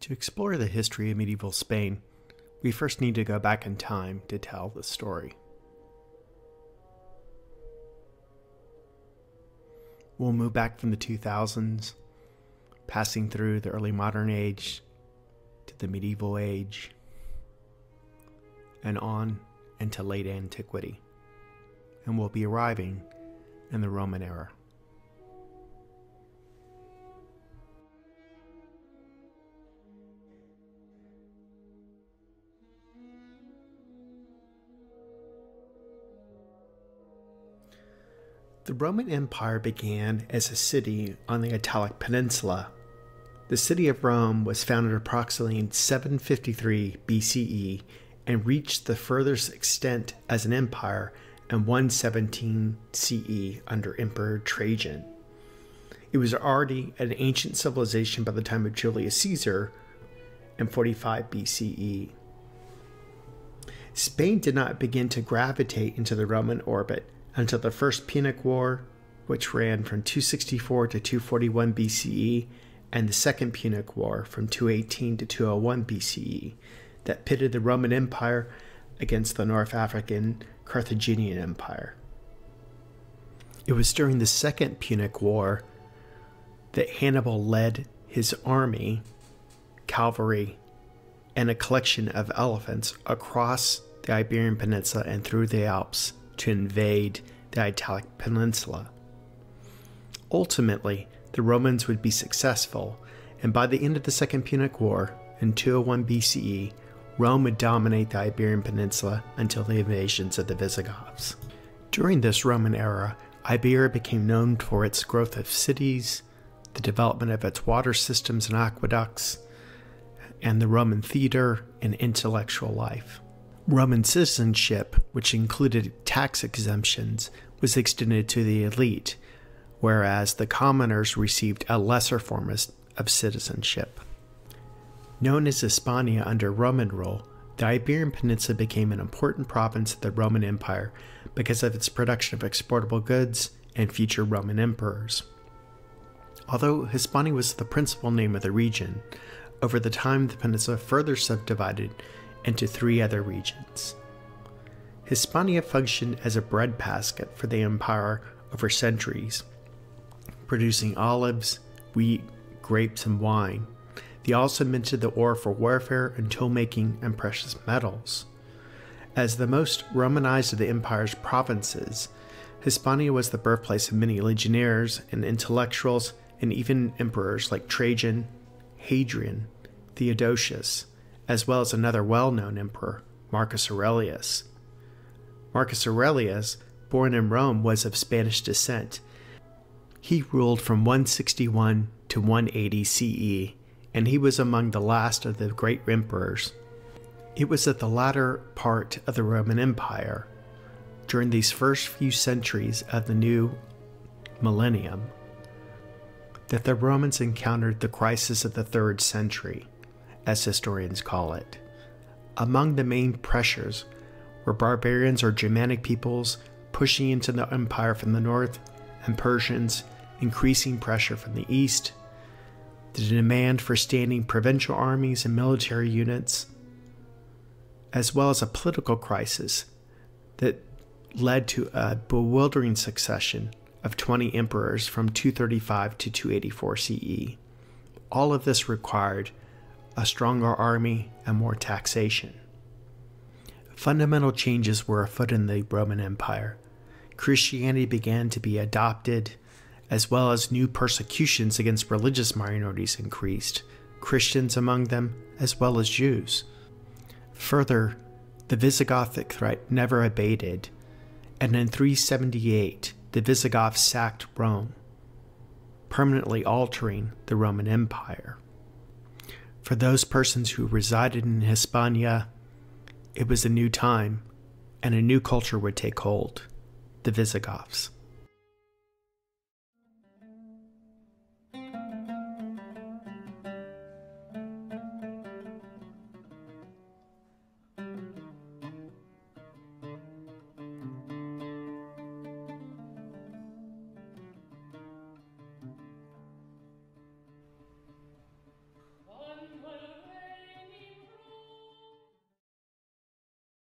To explore the history of medieval Spain, we first need to go back in time to tell the story. We'll move back from the 2000s, passing through the early modern age to the medieval age, and on into late antiquity, and we'll be arriving in the Roman era. The Roman Empire began as a city on the Italic Peninsula. The city of Rome was founded approximately in 753 BCE and reached the furthest extent as an empire in 117 CE under Emperor Trajan. It was already an ancient civilization by the time of Julius Caesar in 45 BCE. Spain did not begin to gravitate into the Roman orbit until the First Punic War, which ran from 264 to 241 BCE, and the Second Punic War from 218 to 201 BCE, that pitted the Roman Empire against the North African Carthaginian Empire. It was during the Second Punic War that Hannibal led his army, cavalry, and a collection of elephants across the Iberian Peninsula and through the Alps to invade the Italic Peninsula. Ultimately, the Romans would be successful, and by the end of the Second Punic War, in 201 BCE, Rome would dominate the Iberian Peninsula until the invasions of the Visigoths. During this Roman era, Iberia became known for its growth of cities, the development of its water systems and aqueducts, and the Roman theater and intellectual life. Roman citizenship, which included tax exemptions, was extended to the elite, whereas the commoners received a lesser form of citizenship. Known as Hispania under Roman rule, the Iberian Peninsula became an important province of the Roman Empire because of its production of exportable goods and future Roman emperors. Although Hispania was the principal name of the region, over the time the peninsula further subdivided into 3 other regions. Hispania functioned as a breadbasket for the empire over centuries, producing olives, wheat, grapes, and wine. They also minted the ore for warfare and tool-making and precious metals. As the most Romanized of the empire's provinces, Hispania was the birthplace of many legionnaires and intellectuals, and even emperors like Trajan, Hadrian, Theodosius, as well as another well-known emperor, Marcus Aurelius. Marcus Aurelius, born in Rome, was of Spanish descent. He ruled from 161 to 180 CE, and he was among the last of the great emperors. It was at the latter part of the Roman Empire, during these first few centuries of the new millennium, that the Romans encountered the crisis of the 3rd century, as historians call it. Among the main pressures were barbarians or Germanic peoples pushing into the empire from the north, and Persians increasing pressure from the east, the demand for standing provincial armies and military units, as well as a political crisis that led to a bewildering succession of 20 emperors from 235 to 284 CE. All of this required a stronger army and more taxation. Fundamental changes were afoot in the Roman Empire. Christianity began to be adopted, as well as new persecutions against religious minorities increased, Christians among them, as well as Jews. Further, The Visigothic threat never abated, and in 378 the Visigoths sacked Rome, permanently altering the Roman Empire. For those persons who resided in Hispania, it was a new time, and a new culture would take hold, the Visigoths.